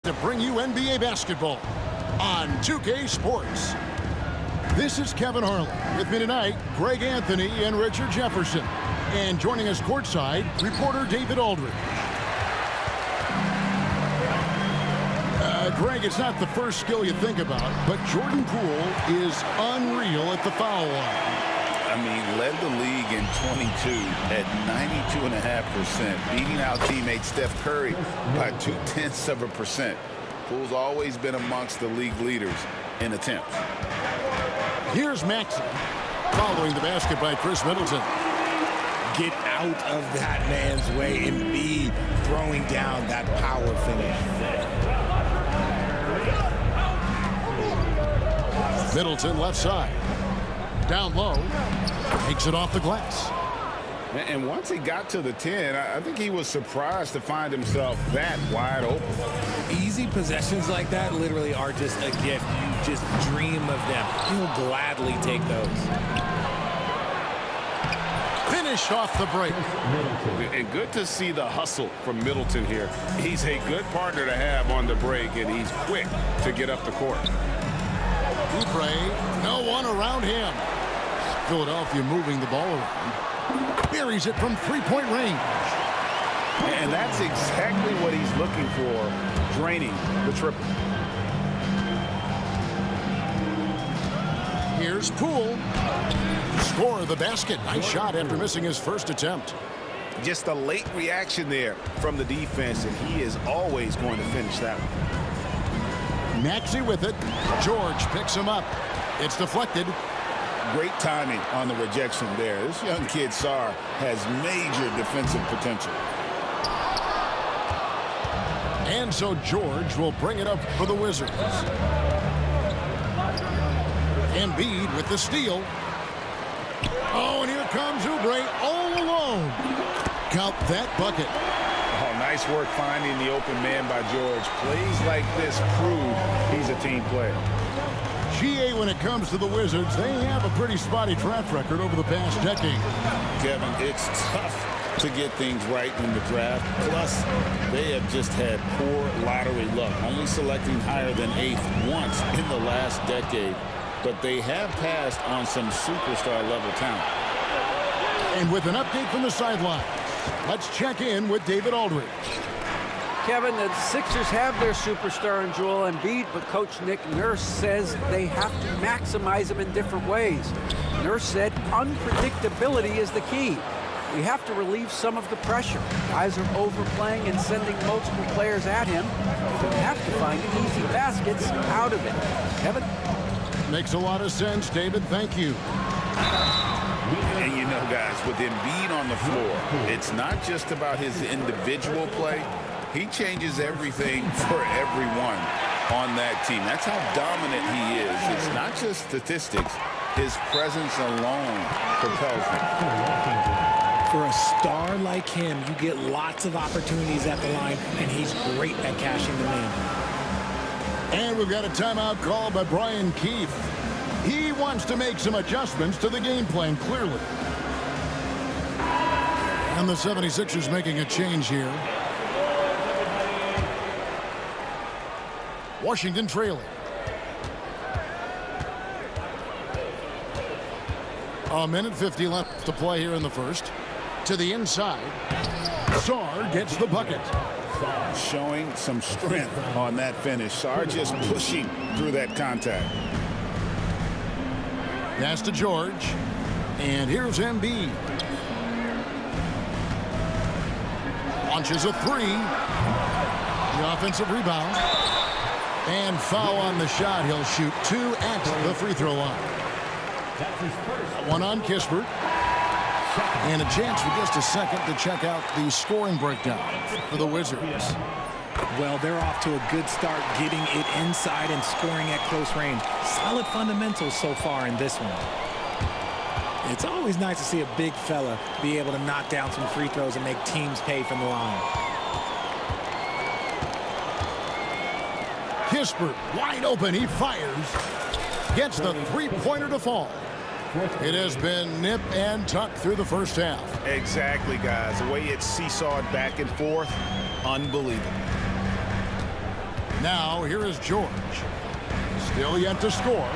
to bring you NBA basketball on 2K Sports. This is Kevin Harlan. With me tonight, Greg Anthony and Richard Jefferson. And joining us courtside, reporter David Aldridge. Greg, it's not the first skill you think about, but Jordan Poole is unreal at the foul line. I mean, led the league in 22 at 92.5%, beating out teammate Steph Curry by 0.2%. Poole's always been amongst the league leaders in attempts. Here's Maxey, following the basket by Chris Middleton. Get out of that man's way and be throwing down that power finish. Middleton left side. Down low. Takes it off the glass. And once he got to the 10, I think he was surprised to find himself that wide open. Easy possessions like that literally are just a gift. You just dream of them. He'll gladly take those. Finish off the break. And good to see the hustle from Middleton here. He's a good partner to have on the break, and he's quick to get up the court. Oubre, no one around him. Philadelphia moving the ball around. Buries it from three-point range. And that's exactly what he's looking for, draining the triple. Here's Poole. Score the basket. Nice shot after missing his first attempt. Just a late reaction there from the defense, and he is always going to finish that one. Maxey with it. George picks him up. It's deflected. Great timing on the rejection there. This young kid, Sarr, has major defensive potential. And so George will bring it up for the Wizards. Embiid with the steal. Oh, and here comes Oubre all alone. Count that bucket. Oh, nice work finding the open man by George. Plays like this prove he's a team player. GA, when it comes to the Wizards, they have a pretty spotty track record over the past decade. Kevin, it's tough to get things right in the draft. Plus, they have just had poor lottery luck, only selecting higher than 8th once in the last decade. But they have passed on some superstar-level talent. And with an update from the sidelines, let's check in with David Aldridge. Kevin, the Sixers have their superstar in Joel Embiid, but Coach Nick Nurse says they have to maximize him in different ways. Nurse said unpredictability is the key. We have to relieve some of the pressure. Guys are overplaying and sending multiple players at him. We have to find easy baskets out of it. Kevin? Makes a lot of sense, David. Thank you. And you know, guys, with Embiid on the floor, it's not just about his individual play. He changes everything for everyone on that team. That's how dominant he is. It's not just statistics. His presence alone propels him. For a star like him, you get lots of opportunities at the line, and he's great at cashing them in. And we've got a timeout call by Brian Keefe. He wants to make some adjustments to the game plan, clearly. And the 76ers making a change here. Washington trailing. A minute 50 left to play here in the first. To the inside. Sarr gets the bucket. Showing some strength on that finish. Sarr just pushing through that contact. Pass to George. And here's Embiid. Launches a three. The offensive rebound. And foul on the shot. He'll shoot 2 at the free throw line. One on Kispert. And a chance for just a second to check out the scoring breakdown for the Wizards. Well, they're off to a good start getting it inside and scoring at close range. Solid fundamentals so far in this one. It's always nice to see a big fella be able to knock down some free throws and make teams pay from the line. Kispert wide open. He fires. Gets the three-pointer to fall. It has been nip and tuck through the first half. Exactly, guys. The way it's seesawed back and forth, unbelievable. Now here is George. Still yet to score.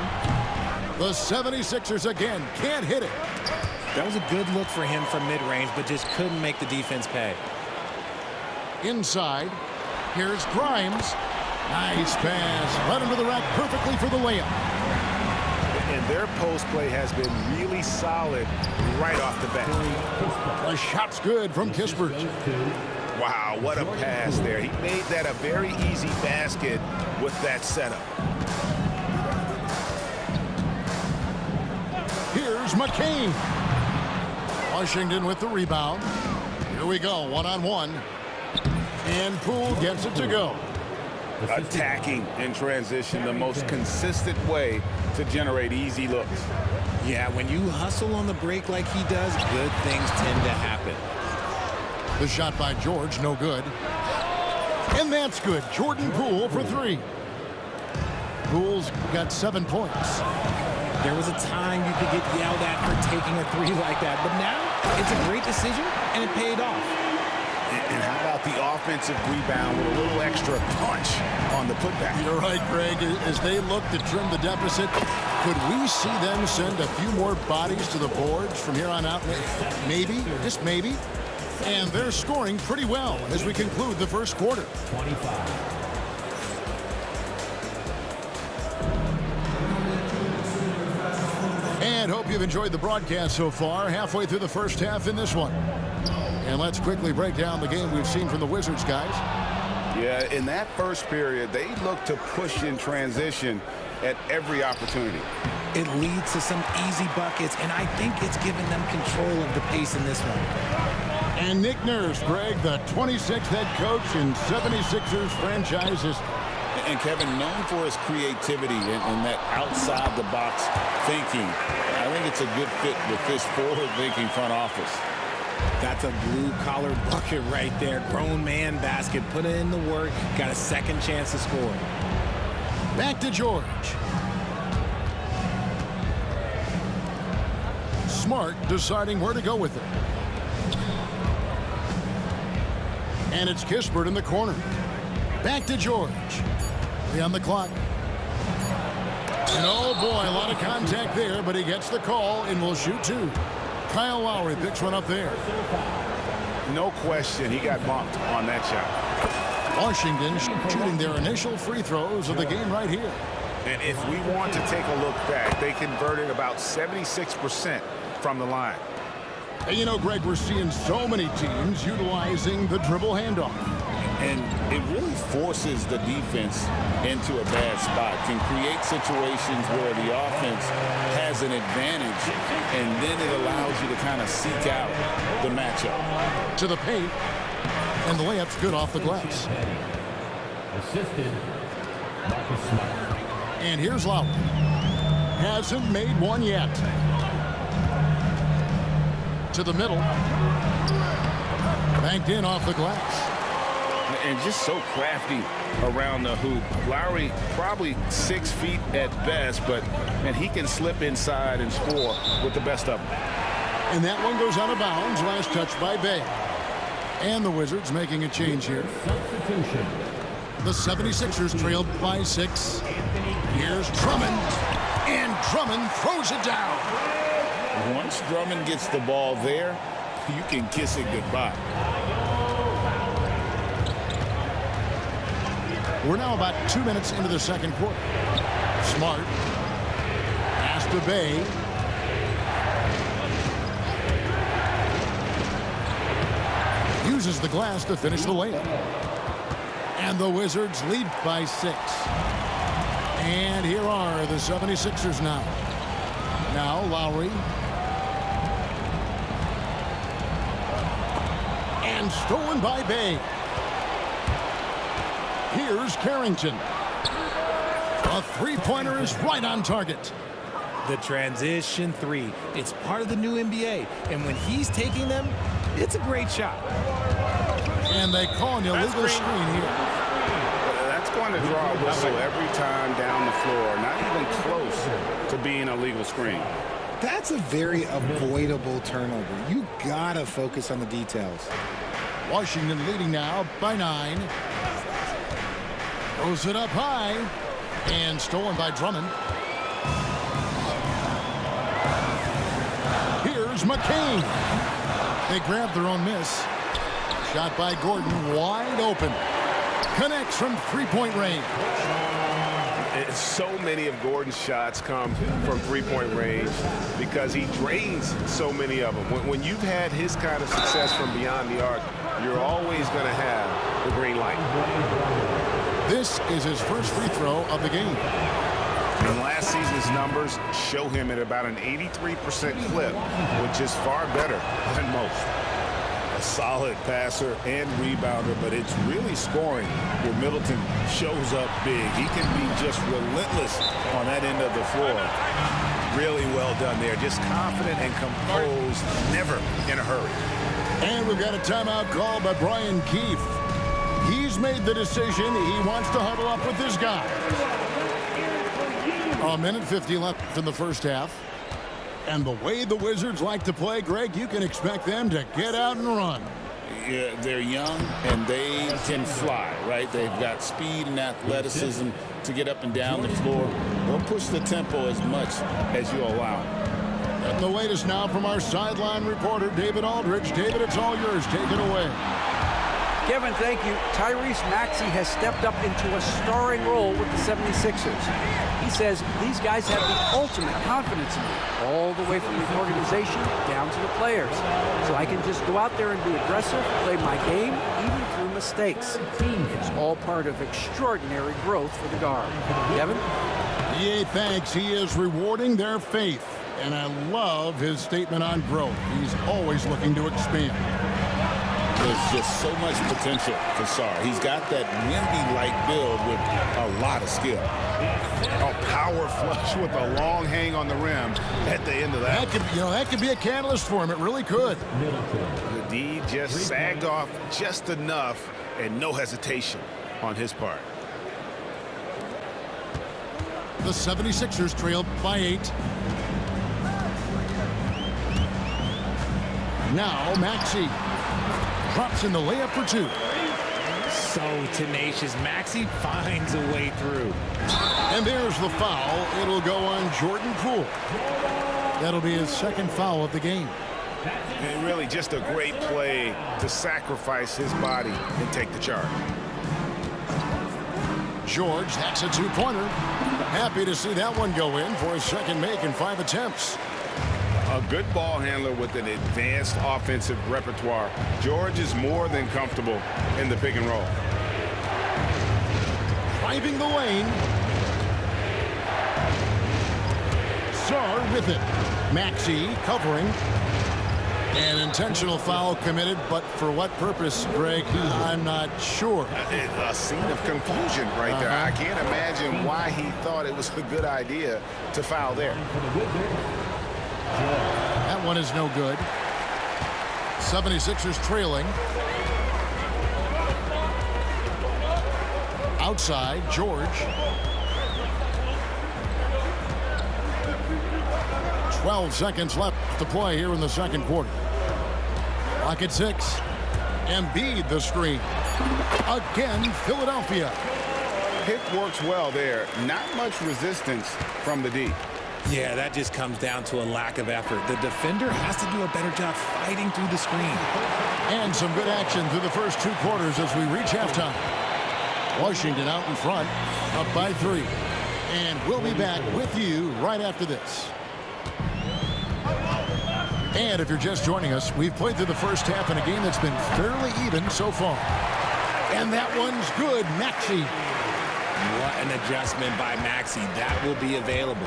The 76ers again can't hit it. That was a good look for him from mid-range, but just couldn't make the defense pay. Inside, here's Grimes. Nice pass. Led him to the rack perfectly for the layup. And their post play has been really solid right off the bat. The shot's good from Kispert. Wow, what a pass there. He made that a very easy basket with that setup. Here's McCain. Washington with the rebound. Here we go, one-on-one. And Poole gets it to go. Attacking in transition, the most consistent way to generate easy looks. Yeah, when you hustle on the break like he does, good things tend to happen. The shot by George, no good. And that's good. Jordan Poole for three. Poole's got 7 points. There was a time you could get yelled at for taking a three like that, but now it's a great decision, and it paid off. And how about the offensive rebound with a little extra punch on the putback? You're right, Greg. As they look to trim the deficit, could we see them send a few more bodies to the boards from here on out? Maybe, just maybe. And they're scoring pretty well as we conclude the first quarter. 25. And hope you've enjoyed the broadcast so far. Halfway through the first half in this one. And let's quickly break down the game we've seen from the Wizards, guys. Yeah, in that first period, they looked to push in transition at every opportunity. It leads to some easy buckets, and I think it's given them control of the pace in this one. And Nick Nurse, Greg, the 26th head coach in 76ers franchises. And Kevin, known for his creativity and that outside-the-box thinking, I think it's a good fit with this forward-thinking front office. That's a blue-collar bucket right there. Grown man basket. Put in the work. Got a second chance to score. Back to George. Smart deciding where to go with it. And it's Kispert in the corner. Back to George. 3 on the clock. And oh boy, a lot of contact there, but he gets the call and will shoot 2. Kyle Lowry picks one up there. No question, he got bumped on that shot. Washington shooting their initial free throws of the game right here. And if we want to take a look back, they converted about 76% from the line. And you know, Greg, we're seeing so many teams utilizing the dribble handoff. And it really forces the defense into a bad spot, can create situations where the offense has an advantage, and then it allows you to kind of seek out the matchup. To the paint, and the layup's good off the glass. Assisted Marcus Smart. And here's Lowry. Hasn't made one yet. To the middle. Banked in off the glass. And just so crafty around the hoop. Lowry probably 6 feet at best, but man, he can slip inside and score with the best of them. And that one goes out of bounds. Last touch by Bay. And the Wizards making a change here. Substitution. The 76ers trailed by 6. Here's Drummond. And Drummond throws it down. Once Drummond gets the ball there, you can kiss it goodbye. We're now about 2 minutes into the second quarter. Smart. Pass to Bay. Uses the glass to finish the layup. And the Wizards lead by 6. And here are the 76ers now. Now Lowry. And stolen by Bay. Here's Carrington. A three-pointer is right on target. The transition 3. It's part of the new NBA. And when he's taking them, it's a great shot. And they call an illegal screen here. That's going to draw a whistle every time down the floor. Not even close to being a legal screen. That's a very avoidable turnover. You gotta focus on the details. Washington leading now by 9. Throws it up high. And stolen by Drummond. Here's McCain. They grab their own miss. Shot by Gordon, wide open. Connects from three-point range. So many of Gordon's shots come from three-point range because he drains so many of them. When you've had his kind of success from beyond the arc, you're always going to have the green light. This is his first free throw of the game. And last season's numbers show him at about an 83% clip, which is far better than most. A solid passer and rebounder, but it's really scoring where Middleton shows up big. He can be just relentless on that end of the floor. Really well done there. Just confident and composed, never in a hurry. And we've got a timeout called by Brian Keefe. He's made the decision. He wants to huddle up with his guys. A minute 50 left in the first half. And the way the Wizards like to play, Greg, you can expect them to get out and run. Yeah, they're young and they can fly, right? They've got speed and athleticism to get up and down the floor. They'll push the tempo as much as you allow. And the latest now from our sideline reporter, David Aldridge. David, it's all yours. Take it away. Kevin, thank you. Tyrese Maxey has stepped up into a starring role with the 76ers. He says these guys have the ultimate confidence in me, all the way from the organization down to the players. So I can just go out there and be aggressive, play my game, even through mistakes. It's all part of extraordinary growth for the guard. Kevin? Yeah, thanks. He is rewarding their faith. And I love his statement on growth. He's always looking to expand. There's just so much potential for Sarr. He's got that Wemby-like build with a lot of skill. A power flush with a long hang on the rim at the end of that. That could be a catalyst for him. It really could. The D just sagged off just enough and no hesitation on his part. The 76ers trail by 8. Now Maxey drops in the layup for 2. So tenacious. Maxey finds a way through. And there's the foul. It'll go on Jordan Poole. That'll be his second foul of the game. And really just a great play to sacrifice his body and take the charge. George, that's a two-pointer. Happy to see that one go in for his second make in 5 attempts. A good ball handler with an advanced offensive repertoire. George is more than comfortable in the pick and roll. Driving the lane. Sarr with it. Maxey covering. An intentional foul committed, but for what purpose, Greg? I'm not sure. A scene of confusion right there. I can't imagine why he thought it was a good idea to foul there. That one is no good. 76ers trailing. Outside, George. 12 seconds left to play here in the second quarter. Clock at 6. Embiid the screen. Again, Philadelphia. Pick works well there. Not much resistance from the D. Yeah, that just comes down to a lack of effort. The defender has to do a better job fighting through the screen. And some good action through the first 2 quarters as we reach halftime. Washington out in front, up by 3. And we'll be back with you right after this. And if you're just joining us, we've played through the first half in a game that's been fairly even so far. And that one's good. Maxey. What an adjustment by Maxey. That will be available.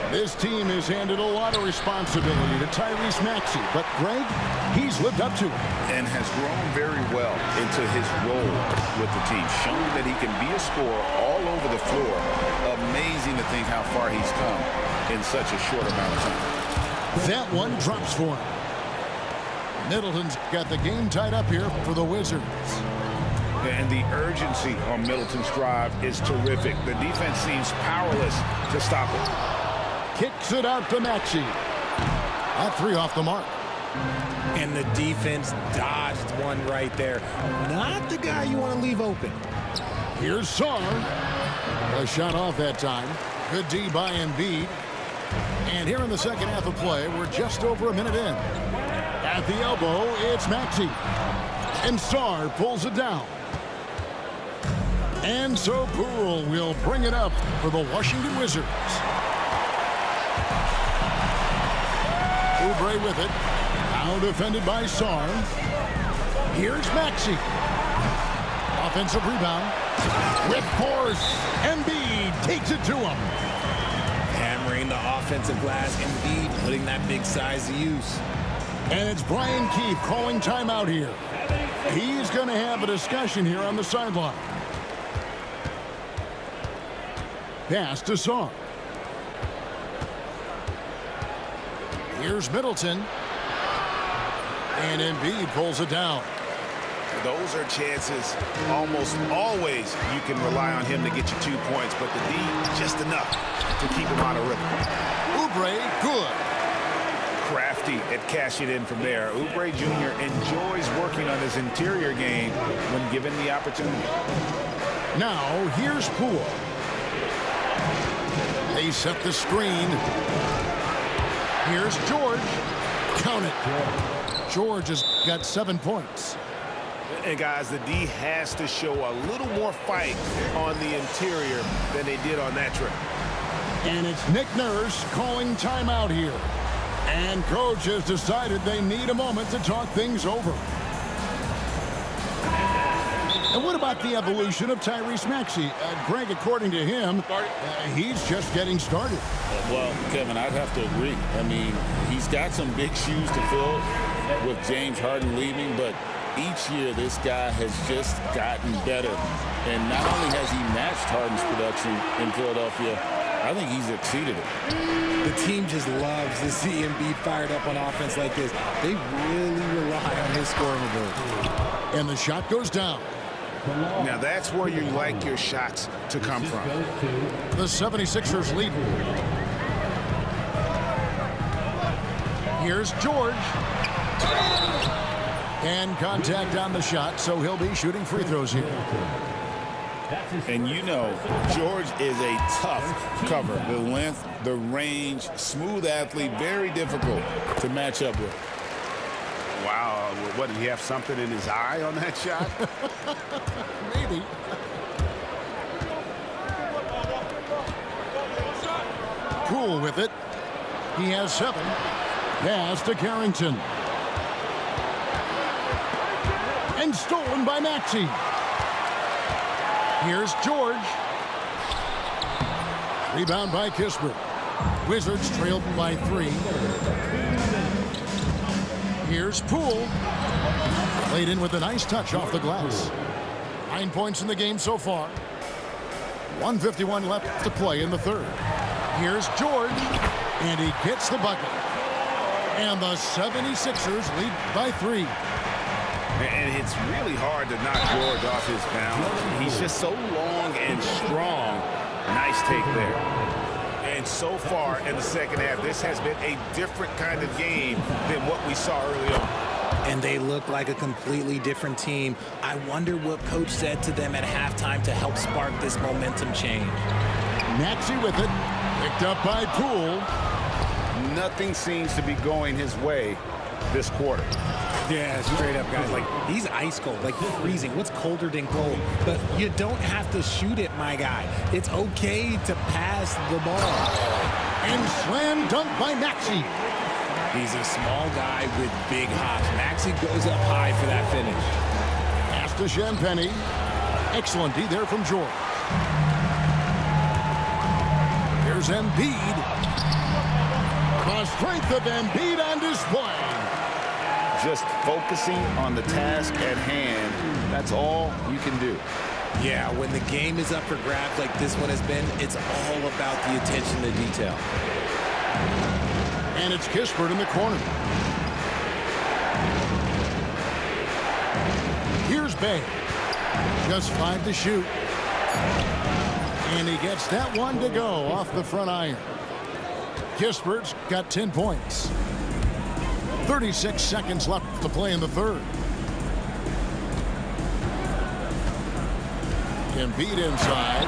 This team has handed a lot of responsibility to Tyrese Maxey, but Greg, he's lived up to it. And has grown very well into his role with the team, showing that he can be a scorer all over the floor. Amazing to think how far he's come in such a short amount of time. That one drops for him. Middleton's got the game tied up here for the Wizards. And the urgency on Middleton's drive is terrific. The defense seems powerless to stop it. Kicks it out to Maxey. That 3 off the mark. And the defense dodged one right there. Not the guy you want to leave open. Here's Sarr. A shot off that time. Good D by Embiid. And here in the second half of play, we're just over a minute in. At the elbow, it's Maxey. And Sarr pulls it down. And so Poole will bring it up for the Washington Wizards. Oubre with it. Now defended by Sarr. Here's Maxey. Offensive rebound. With force. Embiid takes it to him. Hammering the offensive glass. Embiid putting that big size to use. And it's Brian Keefe calling timeout here. He's going to have a discussion here on the sideline. Pass to Sarr. Here's Middleton. And Embiid pulls it down. Those are chances almost always you can rely on him to get you 2 points, but the D just enough to keep him out of rhythm. Oubre, good. Crafty at cashing in from there. Oubre Jr. enjoys working on his interior game when given the opportunity. Now, here's Poole. They set the screen. Here's George. Count it. George has got 7 points. And guys, the D has to show a little more fight on the interior than they did on that trip. And it's Nick Nurse calling timeout here. And coach has decided they need a moment to talk things over. And what about the evolution of Tyrese Maxey? Greg, according to him, he's just getting started. Well, Kevin, I'd have to agree. I mean, he's got some big shoes to fill with James Harden leaving, but each year this guy has just gotten better. And not only has he matched Harden's production in Philadelphia, I think he's exceeded it. The team just loves to see Embiid fired up on offense like this. They really rely on his scoring ability. And the shot goes down. Now that's where you like your shots to come from. The 76ers lead. Here's George. And contact on the shot, so he'll be shooting free throws here. And you know, George is a tough cover. The length, the range, smooth athlete, very difficult to match up with. Wow, what, did he have something in his eye on that shot? Maybe. Poole with it. He has 7. Pass to Carrington. And stolen by Maxey. Here's George. Rebound by Kispert. Wizards trailed by 3. Here's Poole. Played in with a nice touch off the glass. 9 points in the game so far. 1:51 left to play in the third. Here's George. And he gets the bucket. And the 76ers lead by 3. And it's really hard to knock George off his balance. He's just so long and strong. Nice take there. And so far in the second half, this has been a different kind of game than what we saw early on. And they look like a completely different team. I wonder what coach said to them at halftime to help spark this momentum change. Maxey with it. Picked up by Poole. Nothing seems to be going his way this quarter. Yeah, straight up, guys. Like, he's ice cold, like freezing. What's colder than cold? But you don't have to shoot it, my guy. It's okay to pass the ball. And slam dunk by Maxey. He's a small guy with big hops. Maxey goes up high for that finish. Pass to Champagnie. Excellent D there from George. Here's Embiid. The strength of Embiid on display. Just focusing on the task at hand, that's all you can do. Yeah, when the game is up for grabs like this one has been, it's all about the attention to detail. And it's Kispert in the corner. Here's Bay. Just 5 to shoot. And he gets that one to go off the front iron. Kispert's got 10 points. 36 seconds left to play in the third. Embiid inside,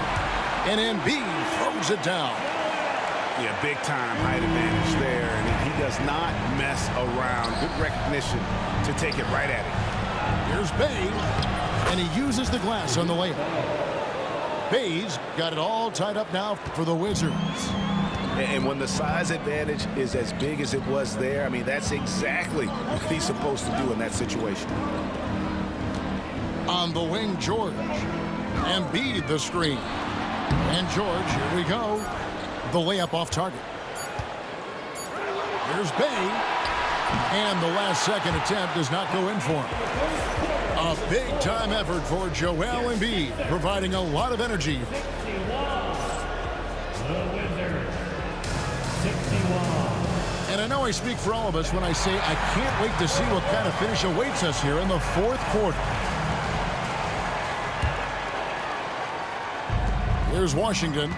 and Embiid throws it down. Yeah, big-time height advantage there, and he does not mess around. Good recognition to take it right at him. Here's Bay, and he uses the glass on the layup. Bay's got it all tied up now for the Wizards. And when the size advantage is as big as it was there, I mean, that's exactly what he's supposed to do in that situation. On the wing, George. Embiid the screen. And George, here we go. The layup off target. Here's Bay. And the last second attempt does not go in for him. A big-time effort for Joel Embiid, providing a lot of energy. And I know I speak for all of us when I say I can't wait to see what kind of finish awaits us here in the fourth quarter. Here's Washington.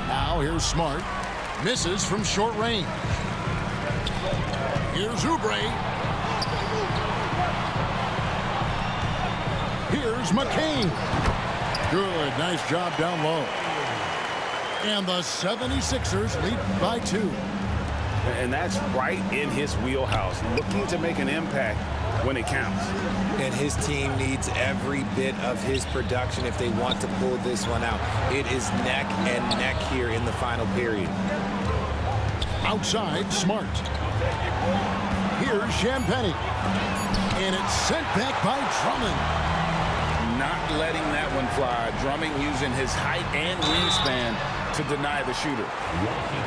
Now here's Smart. Misses from short range. Here's Oubre. Here's McCain. Good, nice job down low. And the 76ers lead by 2. And that's right in his wheelhouse, looking to make an impact when it counts. And his team needs every bit of his production if they want to pull this one out. It is neck and neck here in the final period. Outside, Smart. Here's Champagnie. And it's sent back by Drummond. Not letting that one fly. Drummond using his height and wingspan to deny the shooter.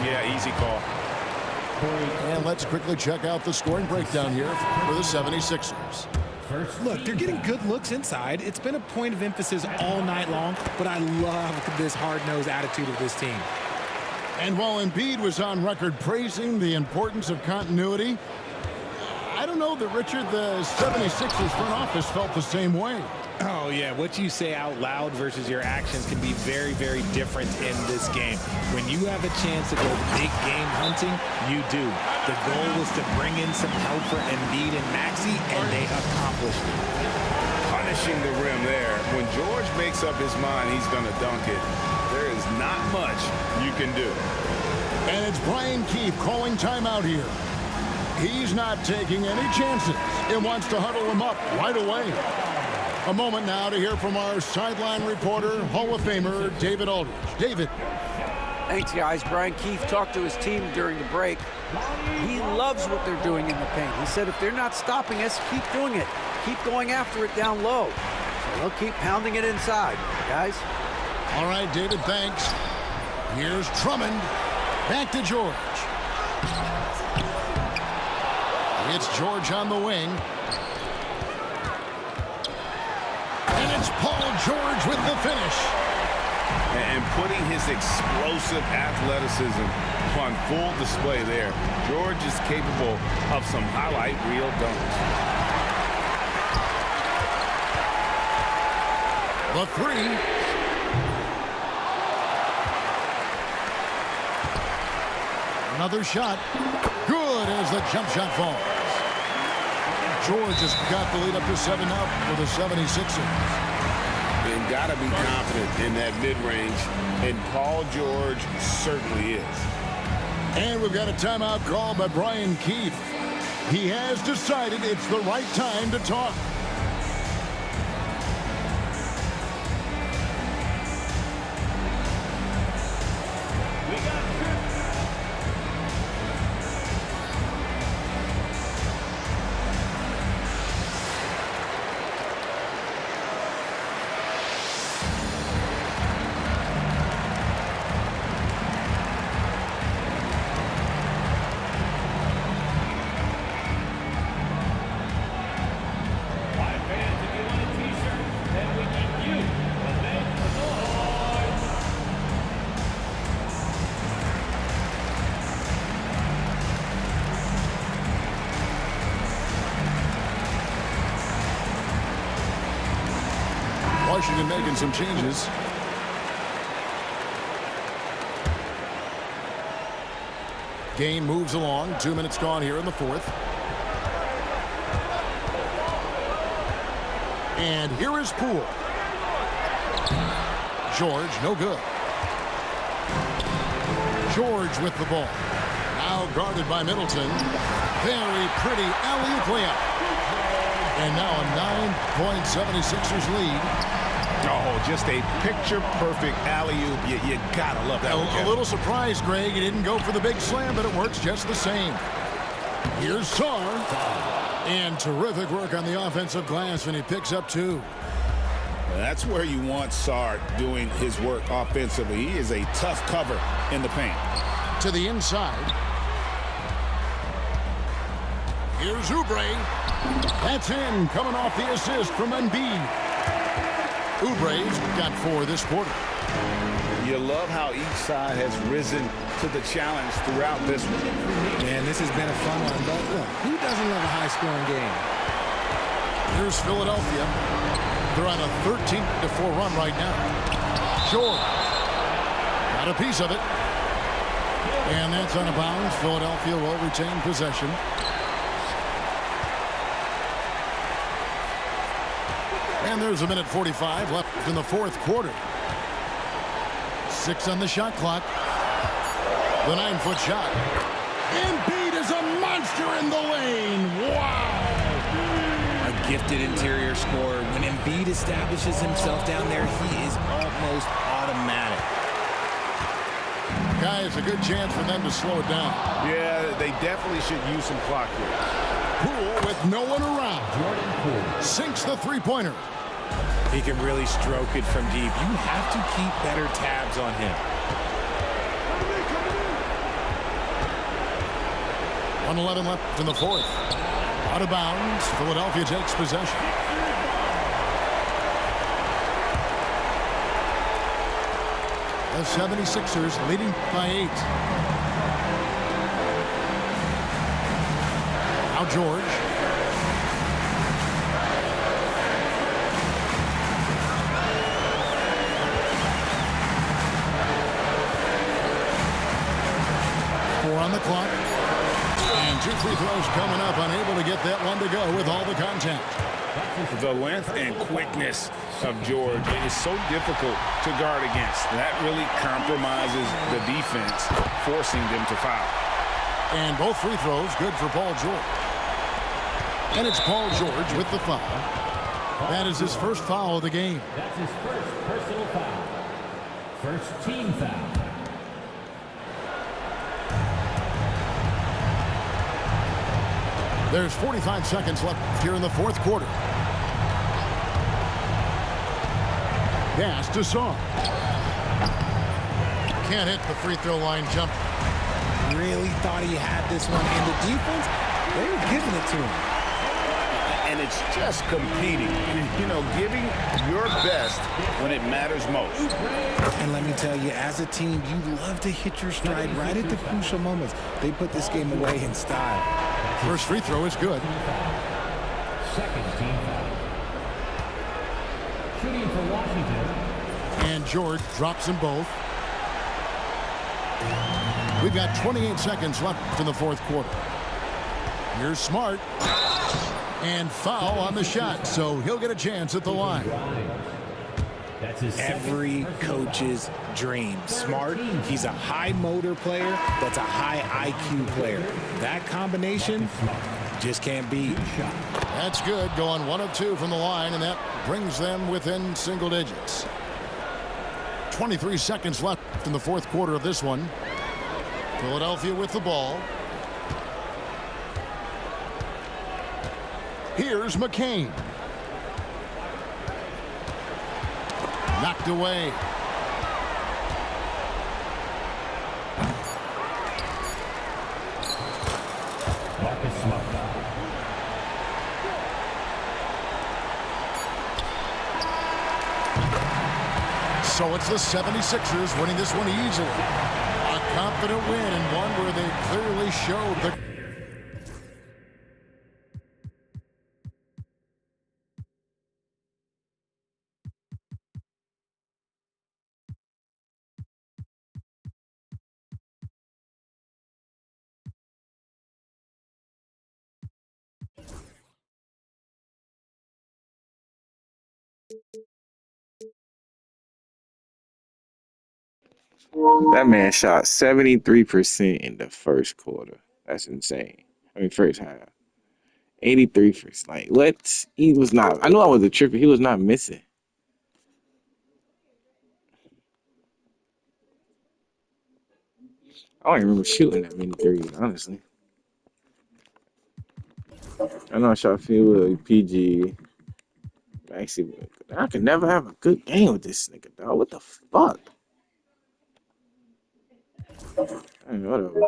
Yeah, easy call. And let's quickly check out the scoring breakdown here for the 76ers. Look, they're getting good looks inside. It's been a point of emphasis all night long, but I love this hard-nosed attitude of this team. And while Embiid was on record praising the importance of continuity, I don't know that, Richard, the 76ers front office felt the same way. Oh, yeah. What you say out loud versus your actions can be very, very different in this game. When you have a chance to go big game hunting, you do. The goal was to bring in some help for Embiid and Maxey, and they accomplished it. Punishing the rim there. When George makes up his mind he's going to dunk it, there is not much you can do. And it's Brian Keefe calling timeout here. He's not taking any chances. It wants to huddle him up right away. A moment now to hear from our sideline reporter, Hall of Famer David Aldridge. David. Thanks, guys. Brian Keefe talked to his team during the break. He loves what they're doing in the paint. He said if they're not stopping us, keep doing it. Keep going after it down low. So they'll keep pounding it inside, guys. All right, David, thanks. Here's Drummond. Back to George. It's George on the wing. And it's Paul George with the finish. And putting his explosive athleticism on full display there. George is capable of some highlight reel dunks. The three. Another shot. Good as the jump shot falls. George has got the lead up to 7 now for the 76ers. And got to be confident in that mid-range, and Paul George certainly is. And we've got a timeout call by Brian Keefe. He has decided it's the right time to talk. Washington making some changes. Game moves along. 2 minutes gone here in the fourth. And here is Poole. George, no good. George with the ball. Now guarded by Middleton. Very pretty alley-oop layup. And now a 9-point 76ers lead. Oh, just a picture-perfect alley-oop. You gotta love that one. A little surprised, Greg. He didn't go for the big slam, but it works just the same. Here's Sarr. And terrific work on the offensive glass, and he picks up 2. That's where you want Sarr doing his work offensively. He is a tough cover in the paint. To the inside. Here's Oubre. That's in, coming off the assist from Embiid. Oubre's got 4 this quarter. You love how each side has risen to the challenge throughout this one. Man, this has been a fun one, but look, who doesn't love a high-scoring game? Here's Philadelphia. They're on a 13-4 run right now. George got a piece of it. And that's out of bounds. Philadelphia will retain possession. And there's a minute 45 left in the fourth quarter. 6 on the shot clock. The 9-foot shot. Embiid is a monster in the lane. Wow. A gifted interior scorer. When Embiid establishes himself down there, he is almost automatic. Guys, a good chance for them to slow it down. Yeah, they definitely should use some clock here. Poole with no one around. Jordan Poole. Sinks the three-pointer. He can really stroke it from deep. You have to keep better tabs on him. 1:11 left in the fourth. Out of bounds. Philadelphia takes possession. The 76ers leading by 8. Now George. On the clock. And 2 free throws coming up. Unable to get that one to go with all the contact. The length and quickness of George is so difficult to guard against. That really compromises the defense, forcing them to foul. And both free throws good for Paul George. And it's Paul George with the foul. That is his first foul of the game. That's his first personal foul. First team foul. There's 45 seconds left here in the fourth quarter. Pass to Sarr. Can't hit the free throw line jump. Really thought he had this one. And the defense, they were giving it to him. And it's just competing. You know, giving your best when it matters most. And let me tell you, as a team, you love to hit your stride right at the crucial moments. They put this game away in style. First free throw is good. Second team foul. Shooting for Washington. And George drops them both. We've got 28 seconds left in the fourth quarter. Here's Smart. And foul on the shot, so he'll get a chance at the line. That's his Every coach's dream. Smart, he's a high motor player that's a high IQ player. That combination just can't beat. That's good, going 1 of 2 from the line, and that brings them within single digits. 23 seconds left in the fourth quarter of this one. Philadelphia with the ball. Here's McCain. Knocked away. Marcus Smart. So it's the 76ers winning this one easily. A confident win and one where they clearly showed the That man shot 73% in the first quarter. That's insane. I mean, first half. 83%. Like, what? He was not. I know I was a tripper. He was not missing. I don't even remember shooting that many threes, honestly. I know I shot field PG. Maxi. I could never have a good game with this nigga, dog. What the fuck? I mean, whatever.